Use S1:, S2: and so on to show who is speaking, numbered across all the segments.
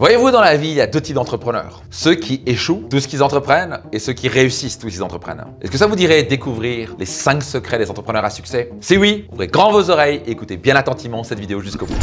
S1: Voyez-vous, dans la vie, il y a deux types d'entrepreneurs. Ceux qui échouent tout ce qu'ils entreprennent et ceux qui réussissent tout ce qu'ils entreprennent. Est-ce que ça vous dirait découvrir les 5 secrets des entrepreneurs à succès? Si oui, ouvrez grand vos oreilles et écoutez bien attentivement cette vidéo jusqu'au bout.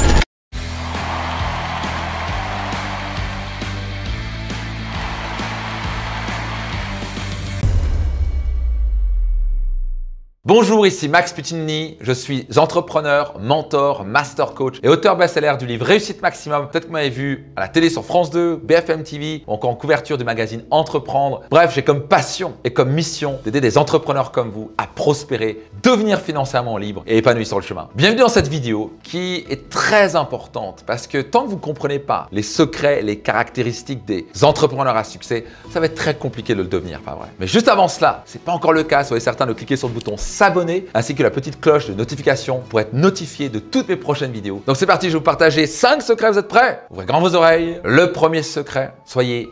S1: Bonjour, ici Max Puccini, je suis entrepreneur, mentor, master coach et auteur best-seller du livre Réussite Maximum. Peut-être que vous m'avez vu à la télé sur France 2, BFM TV ou encore en couverture du magazine Entreprendre. Bref, j'ai comme passion et comme mission d'aider des entrepreneurs comme vous à prospérer, devenir financièrement libre et épanoui sur le chemin. Bienvenue dans cette vidéo qui est très importante parce que tant que vous ne comprenez pas les secrets, les caractéristiques des entrepreneurs à succès, ça va être très compliqué de le devenir, pas vrai? Mais juste avant cela, ce n'est pas encore le cas, soyez certain de cliquer sur le bouton s'abonner ainsi que la petite cloche de notification pour être notifié de toutes mes prochaines vidéos. Donc c'est parti, je vais vous partager 5 secrets, vous êtes prêts? Ouvrez grand vos oreilles. Le premier secret, soyez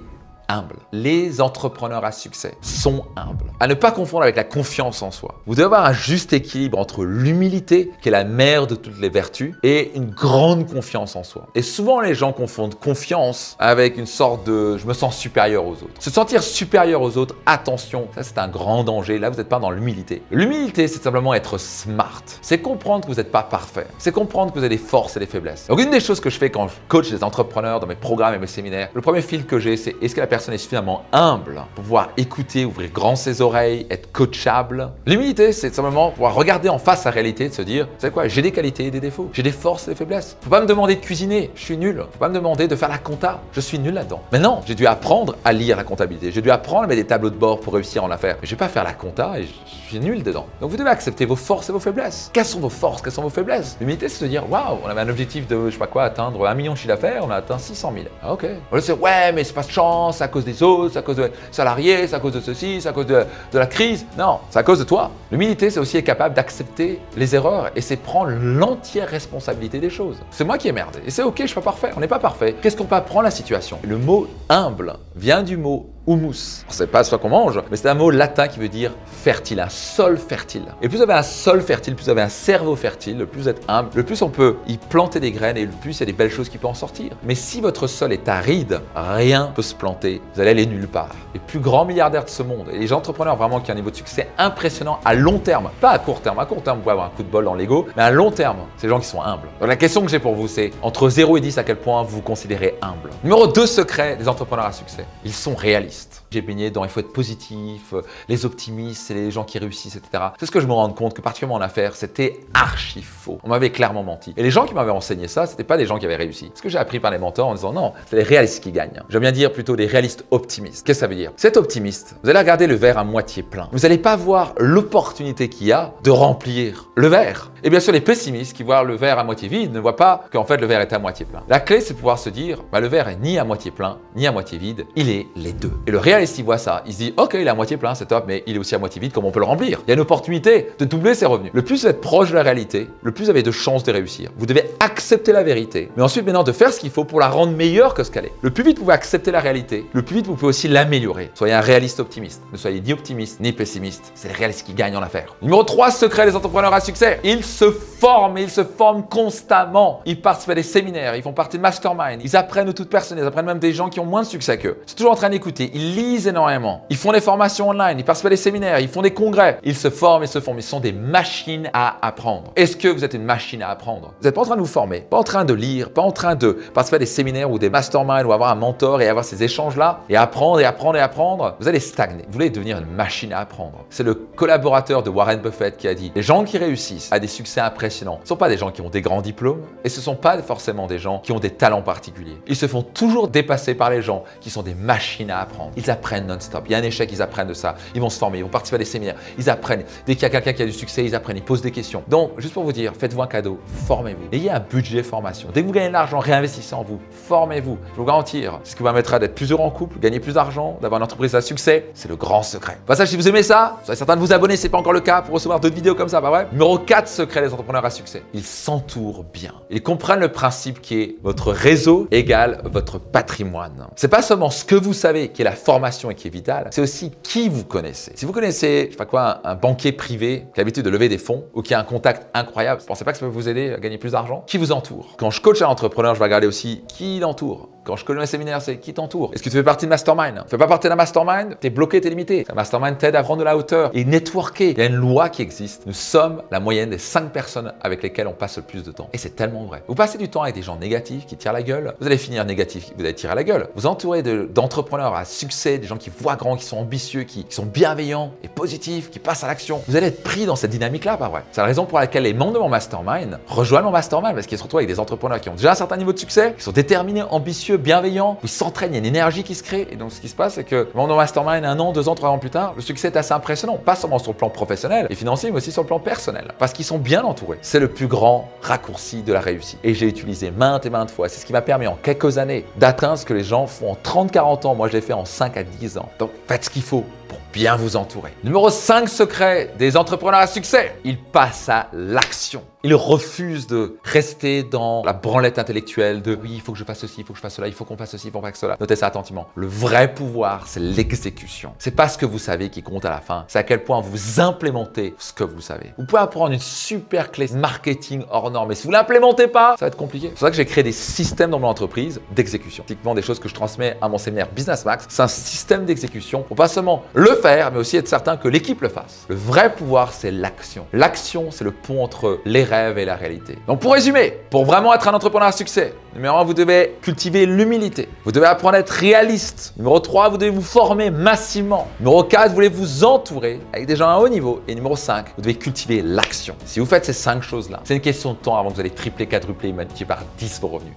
S1: humble. Les entrepreneurs à succès sont humbles. À ne pas confondre avec la confiance en soi. Vous devez avoir un juste équilibre entre l'humilité, qui est la mère de toutes les vertus, et une grande confiance en soi. Et souvent, les gens confondent confiance avec une sorte de « je me sens supérieur aux autres ». Se sentir supérieur aux autres, attention, ça c'est un grand danger. Là, vous n'êtes pas dans l'humilité. L'humilité, c'est simplement être smart. C'est comprendre que vous n'êtes pas parfait. C'est comprendre que vous avez des forces et des faiblesses. Donc, une des choses que je fais quand je coach des entrepreneurs dans mes programmes et mes séminaires, le premier fil que j'ai, c'est est-ce que la personne est suffisamment humble pour pouvoir écouter, ouvrir grand ses oreilles, être coachable. L'humilité, c'est simplement pouvoir regarder en face la réalité et de se dire, c'est quoi, j'ai des qualités et des défauts, j'ai des forces et des faiblesses. Faut pas me demander de cuisiner, je suis nul. Faut pas me demander de faire la compta, je suis nul là-dedans. Mais non, j'ai dû apprendre à lire la comptabilité, j'ai dû apprendre à mettre des tableaux de bord pour réussir en affaires. Mais je vais pas faire la compta et je suis nul dedans. Donc vous devez accepter vos forces et vos faiblesses. Quelles sont vos forces, quelles sont vos faiblesses? L'humilité, c'est se dire, waouh, on avait un objectif de, je sais pas quoi, atteindre 1 million de chiffre d'affaires, on a atteint 600 000. Ah, ok. On va dire, ouais, mais c'est pas de chance, c'est à cause des autres, c'est à cause de salariés, c'est à cause de ceci, c'est à cause de la crise. Non, c'est à cause de toi. L'humilité, c'est aussi être capable d'accepter les erreurs et c'est prendre l'entière responsabilité des choses. C'est moi qui ai merdé et c'est ok, je suis pas parfait, on n'est pas parfait. Qu'est-ce qu'on peut apprendre la situation? Le mot humble vient du mot humus. C'est pas ce qu'on mange, mais c'est un mot latin qui veut dire fertile, un sol fertile. Et plus vous avez un sol fertile, plus vous avez un cerveau fertile, le plus vous êtes humble, le plus on peut y planter des graines et le plus il y a des belles choses qui peuvent en sortir. Mais si votre sol est aride, rien ne peut se planter, vous allez aller nulle part. Les plus grands milliardaires de ce monde et les entrepreneurs vraiment qui ont un niveau de succès impressionnant à long terme, pas à court terme. À court terme, vous pouvez avoir un coup de bol dans l'ego, mais à long terme, c'est les gens qui sont humbles. Donc la question que j'ai pour vous, c'est entre 0 et 10, à quel point vous vous considérez humble? Numéro 2 secret des entrepreneurs à succès, ils sont réalistes. J'ai baigné dans il faut être positif, les optimistes, c'est les gens qui réussissent, etc. C'est ce que je me rends compte que particulièrement en affaires, c'était archi faux. On m'avait clairement menti. Et les gens qui m'avaient enseigné ça, c'était pas des gens qui avaient réussi. Ce que j'ai appris par les mentors en disant non, c'est les réalistes qui gagnent. J'aime bien dire plutôt des réalistes optimistes. Qu'est-ce que ça veut dire? C'est optimiste. Vous allez regarder le verre à moitié plein. Vous n'allez pas voir l'opportunité qu'il y a de remplir le verre. Et bien sûr, les pessimistes qui voient le verre à moitié vide ne voient pas qu'en fait le verre est à moitié plein. La clé, c'est de pouvoir se dire, le verre est ni à moitié plein, ni à moitié vide, il est les deux. Et le réaliste, il voit ça, il se dit, ok, il est à moitié plein, c'est top, mais il est aussi à moitié vide, comment on peut le remplir? Il y a une opportunité de doubler ses revenus. Le plus vous êtes proche de la réalité, le plus vous avez de chances de réussir. Vous devez accepter la vérité, mais ensuite maintenant de faire ce qu'il faut pour la rendre meilleure que ce qu'elle est. Le plus vite vous pouvez accepter la réalité, le plus vite vous pouvez aussi l'améliorer. Soyez un réaliste optimiste, ne soyez ni optimiste ni pessimiste. C'est les réalistes qui gagnent en affaires. Numéro 3, secret des entrepreneurs à succès. Ils se forment et ils se forment constamment. Ils participent à des séminaires, ils font partie de mastermind, ils apprennent de toute personne, ils apprennent même des gens qui ont moins de succès qu'eux. Ils sont toujours en train d'écouter, ils lisent énormément, ils font des formations online, ils participent à des séminaires, ils font des congrès, ils se forment et se forment. Ils sont des machines à apprendre. Est-ce que vous êtes une machine à apprendre? Vous n'êtes pas en train de vous former, pas en train de lire, pas en train de participer à des séminaires ou des masterminds ou avoir un mentor et avoir ces échanges-là et apprendre et apprendre et apprendre. Vous allez stagner. Vous voulez devenir une machine à apprendre. C'est le collaborateur de Warren Buffett qui a dit les gens qui réussissent à des succès impressionnants ne sont pas des gens qui ont des grands diplômes et ce ne sont pas forcément des gens qui ont des talents particuliers. Ils se font toujours dépasser par les gens qui sont des machines à apprendre. Ils apprennent non-stop. Il y a un échec, ils apprennent de ça. Ils vont se former, ils vont participer à des séminaires. Ils apprennent. Dès qu'il y a quelqu'un qui a du succès, ils apprennent, ils posent des questions. Donc, juste pour vous dire, faites-vous un cadeau, formez-vous. Ayez un budget formation. Dès que vous gagnez de l'argent, réinvestissez en vous. Formez-vous. Je vous garantir, ce qui vous permettra d'être plus heureux en couple, gagner plus d'argent, d'avoir une entreprise à succès, c'est le grand secret. Passage, si vous aimez ça, soyez certain de vous abonner si ce n'est pas encore le cas pour recevoir d'autres vidéos comme ça, pas vrai? Numéro 4, secret des entrepreneurs à succès. Ils s'entourent bien. Ils comprennent le principe qui est votre réseau égale votre patrimoine. C'est pas seulement ce que vous savez qui est la formation et qui est vital, c'est aussi qui vous connaissez. Si vous connaissez, je sais pas quoi, un banquier privé qui a l'habitude de lever des fonds ou qui a un contact incroyable, vous pensez pas que ça peut vous aider à gagner plus d'argent? Qui vous entoure? Quand je coach un entrepreneur, je vais regarder aussi qui l'entoure. Quand je connais mes séminaires, c'est qui t'entoure. Est-ce que tu fais partie de mastermind? Tu fais pas partie d'un mastermind, t'es bloqué, t'es limité. Un mastermind t'aide à prendre de la hauteur et networker. Il y a une loi qui existe. Nous sommes la moyenne des 5 personnes avec lesquelles on passe le plus de temps. Et c'est tellement vrai. Vous passez du temps avec des gens négatifs qui tirent la gueule, vous allez finir négatif, vous allez tirer la gueule. Vous entourez d'entrepreneurs à succès, des gens qui voient grand, qui sont ambitieux, qui sont bienveillants et positifs, qui passent à l'action. Vous allez être pris dans cette dynamique-là, pas vrai? C'est la raison pour laquelle les membres de mon mastermind rejoignent mon mastermind parce qu'ils se retrouvent avec des entrepreneurs qui ont déjà un certain niveau de succès, qui sont déterminés, ambitieux, bienveillants, ils s'entraînent, il y a une énergie qui se crée. Et donc, ce qui se passe, c'est que le membre de mon mastermind, 1 an, 2 ans, 3 ans plus tard, le succès est assez impressionnant. Pas seulement sur le plan professionnel et financier, mais aussi sur le plan personnel. Parce qu'ils sont bien entourés. C'est le plus grand raccourci de la réussite. Et j'ai utilisé maintes et maintes fois. C'est ce qui m'a permis en quelques années d'atteindre ce que les gens font en 30-40 ans. Moi, je l'ai fait en 5 à 10 ans. Donc, faites ce qu'il faut pour bien vous entourer. Numéro 5 secret des entrepreneurs à succès, ils passent à l'action. Ils refusent de rester dans la branlette intellectuelle de oui, il faut que je fasse ceci, il faut que je fasse cela, il faut qu'on fasse ceci, il faut qu'on fasse cela. Notez ça attentivement. Le vrai pouvoir, c'est l'exécution. C'est pas ce que vous savez qui compte à la fin, c'est à quel point vous implémentez ce que vous savez. Vous pouvez apprendre une super clé marketing hors norme, mais si vous ne l'implémentez pas, ça va être compliqué. C'est pour ça que j'ai créé des systèmes dans mon entreprise d'exécution. Typiquement des choses que je transmets à mon séminaire Business Max, c'est un système d'exécution pour pas seulement le faire, mais aussi être certain que l'équipe le fasse. Le vrai pouvoir, c'est l'action. L'action, c'est le pont entre les rêves et la réalité. Donc pour résumer, pour vraiment être un entrepreneur à succès, numéro 1, vous devez cultiver l'humilité. Vous devez apprendre à être réaliste. Numéro 3, vous devez vous former massivement. Numéro 4, vous devez vous entourer avec des gens à haut niveau. Et numéro 5, vous devez cultiver l'action. Si vous faites ces 5 choses-là, c'est une question de temps avant que vous allez tripler, quadrupler, multiplier par 10 vos revenus.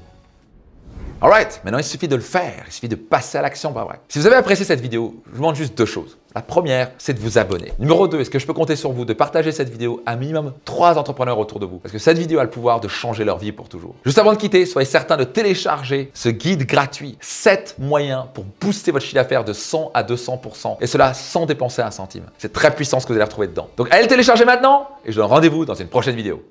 S1: Alright, maintenant il suffit de le faire, il suffit de passer à l'action, pas vrai. Si vous avez apprécié cette vidéo, je vous demande juste 2 choses. La première, c'est de vous abonner. Numéro 2, est-ce que je peux compter sur vous de partager cette vidéo à minimum 3 entrepreneurs autour de vous? Parce que cette vidéo a le pouvoir de changer leur vie pour toujours. Juste avant de quitter, soyez certain de télécharger ce guide gratuit. 7 moyens pour booster votre chiffre d'affaires de 100 à 200%. Et cela sans dépenser un centime. C'est très puissant ce que vous allez retrouver dedans. Donc allez le télécharger maintenant et je vous donne rendez-vous dans une prochaine vidéo.